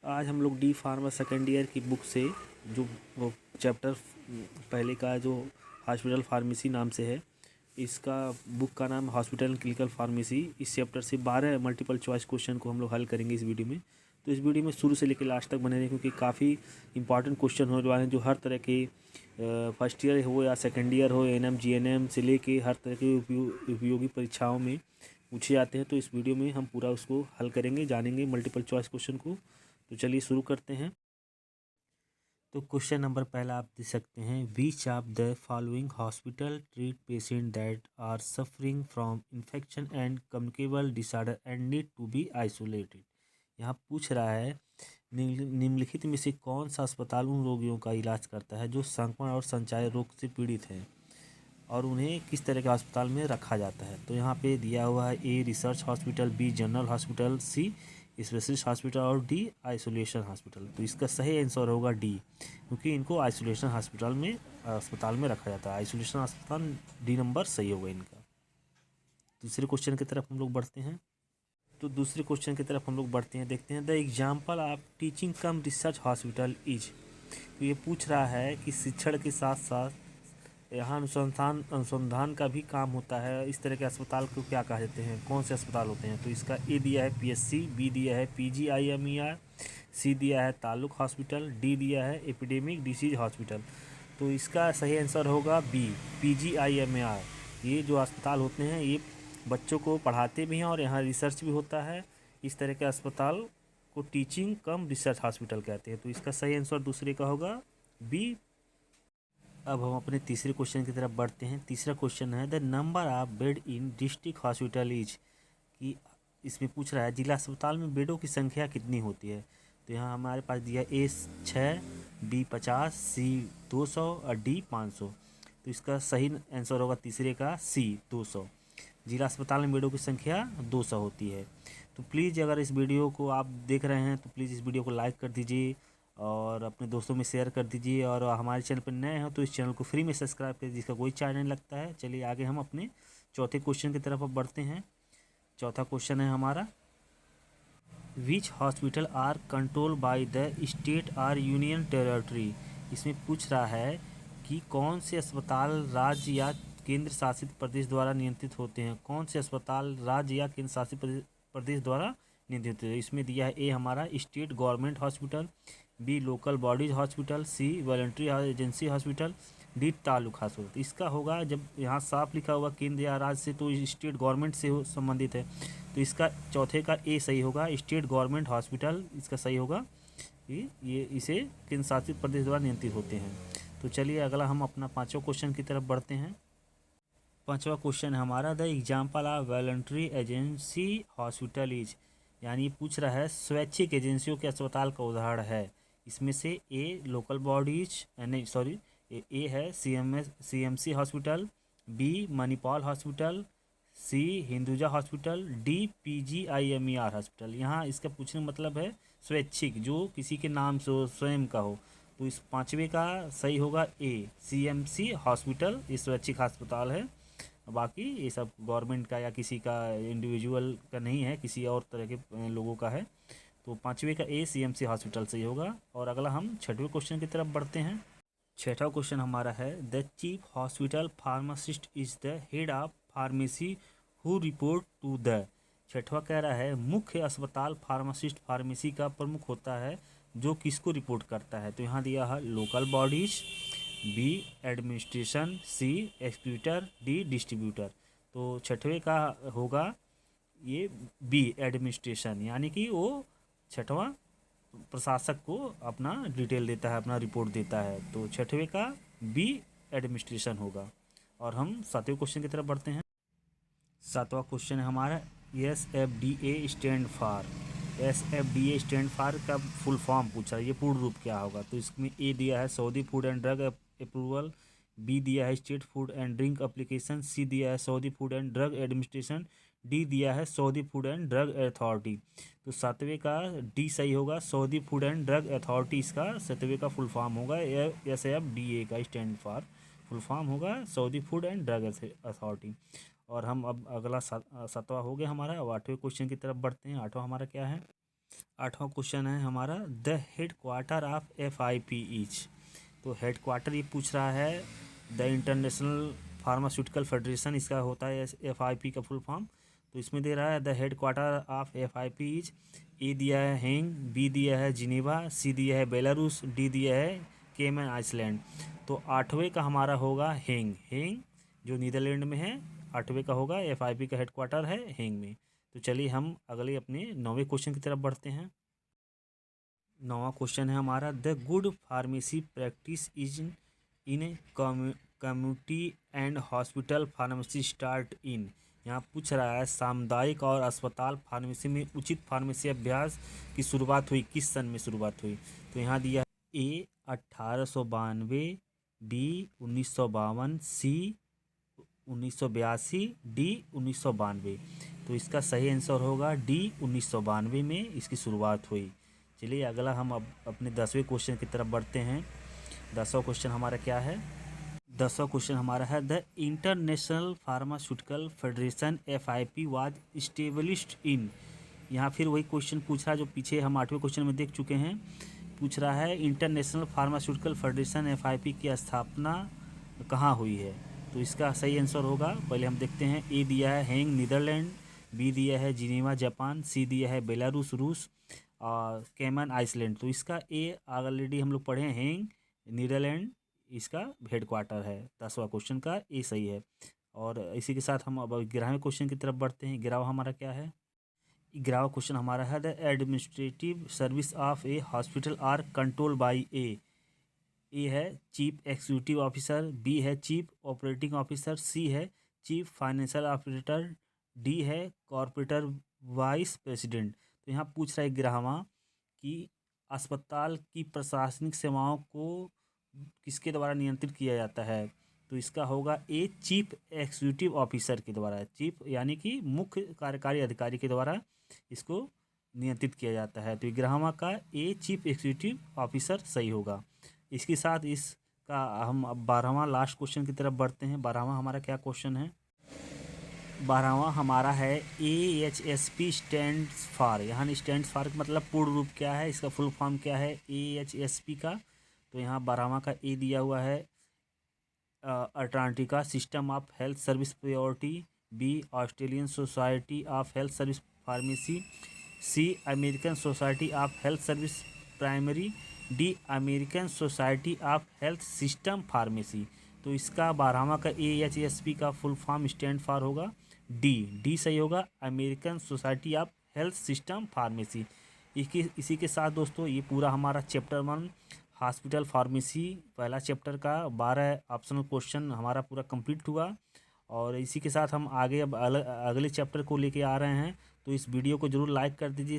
आज हम लोग डी फार्मा सेकेंड ईयर की बुक से जो वो चैप्टर पहले का जो हॉस्पिटल फार्मेसी नाम से है, इसका बुक का नाम हॉस्पिटल क्लिनिकल फार्मेसी। इस चैप्टर से 12 मल्टीपल चॉइस क्वेश्चन को हम लोग हल करेंगे इस वीडियो में। तो इस वीडियो में शुरू से लेकर लास्ट तक बने रहें, क्योंकि काफ़ी इंपॉर्टेंट क्वेश्चन होने वाले हैं जो हर तरह के फर्स्ट ईयर हो या सेकेंड ईयर हो, एएनएम जीएनएम से लेके हर तरह के उपयोगी परीक्षाओं में पूछे जाते हैं। तो इस वीडियो में हम पूरा उसको हल करेंगे, जानेंगे मल्टीपल चॉइस क्वेश्चन को। तो चलिए शुरू करते हैं। तो क्वेश्चन नंबर पहला आप देख सकते हैं, which of the following hospital treat patient that are suffering from infection and communicable disorder and need to be isolated. यहाँ पूछ रहा है निम्नलिखित में से कौन सा अस्पताल उन रोगियों का इलाज करता है जो संक्रमण और संचारी रोग से पीड़ित हैं और उन्हें किस तरह के अस्पताल में रखा जाता है। तो यहाँ पे दिया हुआ है a research hospital, b general hospital, c specialist hospital और डी आइसोलेशन हॉस्पिटल। तो इसका सही आंसर होगा डी, क्योंकि इनको आइसोलेशन अस्पताल में रखा जाता है। आइसोलेशन अस्पताल डी नंबर सही होगा इनका। दूसरे क्वेश्चन की तरफ हम लोग बढ़ते हैं। तो दूसरे क्वेश्चन की तरफ हम लोग बढ़ते हैं, देखते हैं the example of teaching come research hospital is. तो ये पूछ रहा है कि शिक्षण के साथ साथ यहाँ अनुसंधान का भी काम होता है, इस तरह के अस्पताल को क्या कहा जाते हैं, कौन से अस्पताल होते हैं। तो इसका ए दिया है पीएचसी, बी दिया है पीजीआईएमईआर, सी दिया है ताल्लुक हॉस्पिटल, डी दिया है एपिडेमिक डिसीज हॉस्पिटल। तो इसका सही आंसर होगा बी पीजीआईएमईआर। ये जो अस्पताल होते हैं ये बच्चों को पढ़ाते भी हैं और यहाँ रिसर्च भी होता है। इस तरह के अस्पताल को टीचिंग कम रिसर्च हॉस्पिटल कहते हैं। तो इसका सही आंसर दूसरे का होगा बी। अब हम अपने तीसरे क्वेश्चन की तरफ बढ़ते हैं। तीसरा क्वेश्चन है the number of bed in district hospital is, कि इसमें पूछ रहा है जिला अस्पताल में बेडों की संख्या कितनी होती है। तो यहाँ हमारे पास दिया ए 6, बी 50, सी 200 और डी 500। तो इसका सही आंसर होगा तीसरे का सी 200। जिला अस्पताल में बेडों की संख्या 200 होती है। तो प्लीज़ अगर इस वीडियो को आप देख रहे हैं तो प्लीज़ इस वीडियो को लाइक कर दीजिए और अपने दोस्तों में शेयर कर दीजिए, और हमारे चैनल पर नए हैं तो इस चैनल को फ्री में सब्सक्राइब करिए, जिसका कोई चार्ज नहीं लगता है। चलिए आगे हम अपने चौथे क्वेश्चन की तरफ अब बढ़ते हैं। चौथा क्वेश्चन है हमारा, which hospital are controlled by the state or union territory. इसमें पूछ रहा है कि कौन से अस्पताल राज्य या केंद्र शासित प्रदेश द्वारा नियंत्रित होते हैं। कौन से अस्पताल राज्य या केंद्र शासित प्रदेश द्वारा नियंत्रित होते हैं। इसमें दिया है ए हमारा state government hospital, b local bodies hospital, c voluntary agency hospital, d taluk hospital. तो इसका होगा, जब यहाँ साफ लिखा हुआ केंद्र या राज्य से, तो स्टेट गवर्नमेंट से संबंधित है। तो इसका चौथे का ए सही होगा, स्टेट गवर्नमेंट हॉस्पिटल इसका सही होगा। ये इसे केंद्र शासित प्रदेश द्वारा नियंत्रित होते हैं। तो चलिए अगला हम अपना पाँचवा क्वेश्चन की तरफ बढ़ते हैं। पाँचवा क्वेश्चन है हमारा, the example of voluntary agency hospital is, यानी पूछ रहा है स्वैच्छिक एजेंसियों के अस्पताल का उदाहरण है। इसमें से ए लोकल बॉडीज नहीं सॉरी ए है CMC hospital, b Manipal hospital, c Hinduja hospital, d PGIMER hospital. यहाँ इसका पूछने का मतलब है स्वैच्छिक, जो किसी के नाम से हो, स्वयं का हो। तो इस पाँचवें का सही होगा ए सीएमसी हॉस्पिटल, ये स्वैच्छिक अस्पताल है। बाकी ये सब गवर्नमेंट का या किसी का इंडिविजुअल का नहीं है, किसी और तरह के लोगों का है। तो पाँचवें का ए सीएमसी हॉस्पिटल सही होगा। और अगला हम छठवें क्वेश्चन की तरफ बढ़ते हैं। छठा क्वेश्चन हमारा है, the chief hospital pharmacist is the head of pharmacy who report to the. छठवा कह रहा है मुख्य अस्पताल फार्मासिस्ट फार्मेसी का प्रमुख होता है जो किसको रिपोर्ट करता है। तो यहाँ दिया है लोकल बॉडीज, बी एडमिनिस्ट्रेशन, सी एक्सक्यूटर, डी डिस्ट्रीब्यूटर। तो छठवें का होगा ये बी एडमिनिस्ट्रेशन, यानी कि वो छठवां प्रशासक को अपना डिटेल देता है, अपना रिपोर्ट देता है। तो छठवें का बी एडमिनिस्ट्रेशन होगा। और हम सातवें क्वेश्चन की तरफ बढ़ते हैं। सातवां क्वेश्चन है हमारा, SFDA stand for. SFDA stand for का फुल फॉर्म पूछा है, ये पूर्ण रूप क्या होगा। तो इसमें ए दिया है Saudi food and drug approval, b दिया है state food and drink application, c दिया है Saudi food and drug administration, d दिया है Saudi food and drug authority. तो सातवें का डी सही होगा, Saudi food and drug authority इसका सातवें का फुल फॉर्म होगा। SFDA का स्टैंड फॉर फुल फॉर्म होगा Saudi food and drug authority. और हम अब अगला सातवां हो गया हमारा। अब आठवें क्वेश्चन की तरफ बढ़ते हैं। आठवां हमारा क्या है, 8वां क्वेश्चन है हमारा, the head quarter of FIP is. तो हेड क्वार्टर ये पूछ रहा है, द इंटरनेशनल फार्मास्यूटिकल फेडरेशन इसका होता है FIP का फुल फॉर्म। तो इसमें दे रहा है the head quarter of FIP is. A दिया है हेंग, बी दिया है जिनेवा, सी दिया है बेलारूस, डी दिया है केमन आइसलैंड। तो 8वें का हमारा होगा हेंग। हेंग जो नीदरलैंड में है, 8वें का होगा, FIP का हेड क्वार्टर है हेंग में। तो चलिए हम अगले अपने 9वें क्वेश्चन की तरफ बढ़ते हैं। 9वां क्वेश्चन है हमारा, the good pharmacy practice is in community and hospital pharmacy start in. यहाँ पूछ रहा है सामुदायिक और अस्पताल फार्मेसी में उचित फार्मेसी अभ्यास की शुरुआत हुई किस सन में शुरुआत हुई। तो यहाँ दिया है ए 1892, बी 1952, सी 1982, डी 1992। तो इसका सही आंसर होगा डी 1992 में इसकी शुरुआत हुई। चलिए अगला हम अब अपने 10वें क्वेश्चन की तरफ बढ़ते हैं। 10वां क्वेश्चन हमारा क्या है? 10वां क्वेश्चन हमारा है, the international pharmaceutical federation FIP was established in. यहाँ फिर वही क्वेश्चन पूछ रहा है जो पीछे हम 8वें क्वेश्चन में देख चुके हैं। पूछ रहा है इंटरनेशनल फार्मास्यूटिकल फेडरेशन FIP की स्थापना कहाँ हुई है। तो इसका सही आंसर होगा, पहले हम देखते हैं। ए दिया है हेंग नीदरलैंड, बी दिया है जिनेवा जापान, सी दिया है बेलारूस रूस, और कैमन आइसलैंड। तो इसका ए ऑलरेडी हम लोग पढ़े हैं, हेंग नीदरलैंड इसका हेड क्वार्टर है। 10वां क्वेश्चन का ए सही है। और इसी के साथ हम अब 11वें क्वेश्चन की तरफ बढ़ते हैं। 11वां हमारा क्या है? 11वां क्वेश्चन हमारा है, the administrative service of a hospital are controlled by a. A है चीफ एग्जीक्यूटिव ऑफिसर, बी है चीफ ऑपरेटिंग ऑफिसर, सी है चीफ फाइनेंशियल ऑपरेटर, डी है कॉर्पोरेटर वाइस प्रेसिडेंट। तो यहाँ पूछ रहा है 11वां कि अस्पताल की प्रशासनिक सेवाओं को किसके द्वारा नियंत्रित किया जाता है। तो इसका होगा ए चीफ एग्जीक्यूटिव ऑफिसर के द्वारा। चीफ यानी कि मुख्य कार्यकारी अधिकारी के द्वारा इसको नियंत्रित किया जाता है। तो 11वां का ए चीफ एग्जीक्यूटिव ऑफिसर सही होगा। इसके साथ इसका हम अब 12वां लास्ट क्वेश्चन की तरफ बढ़ते हैं। 12वां हमारा क्या क्वेश्चन है? 12वां हमारा है AHSP स्टैंड्स फॉर। यहाँ स्टैंड्स फॉर मतलब पूर्ण रूप क्या है, इसका फुल फॉर्म क्या है AHSP का। तो यहाँ 12वां का ए दिया हुआ है Atlantica system of health service priority, b Australian society of health service pharmacy, c American society of health service primary, d American society of health system pharmacy. तो इसका 12वां का AHSP का फुल फॉर्म स्टैंड फॉर होगा d सही होगा, American society of health system pharmacy. इसी के साथ दोस्तों ये पूरा हमारा चैप्टर 1 हॉस्पिटल फार्मेसी पहला चैप्टर का 12 ऑप्शनल क्वेश्चन हमारा पूरा कंप्लीट हुआ। और इसी के साथ हम आगे अब अगले चैप्टर को लेके आ रहे हैं। तो इस वीडियो को ज़रूर लाइक कर दीजिए,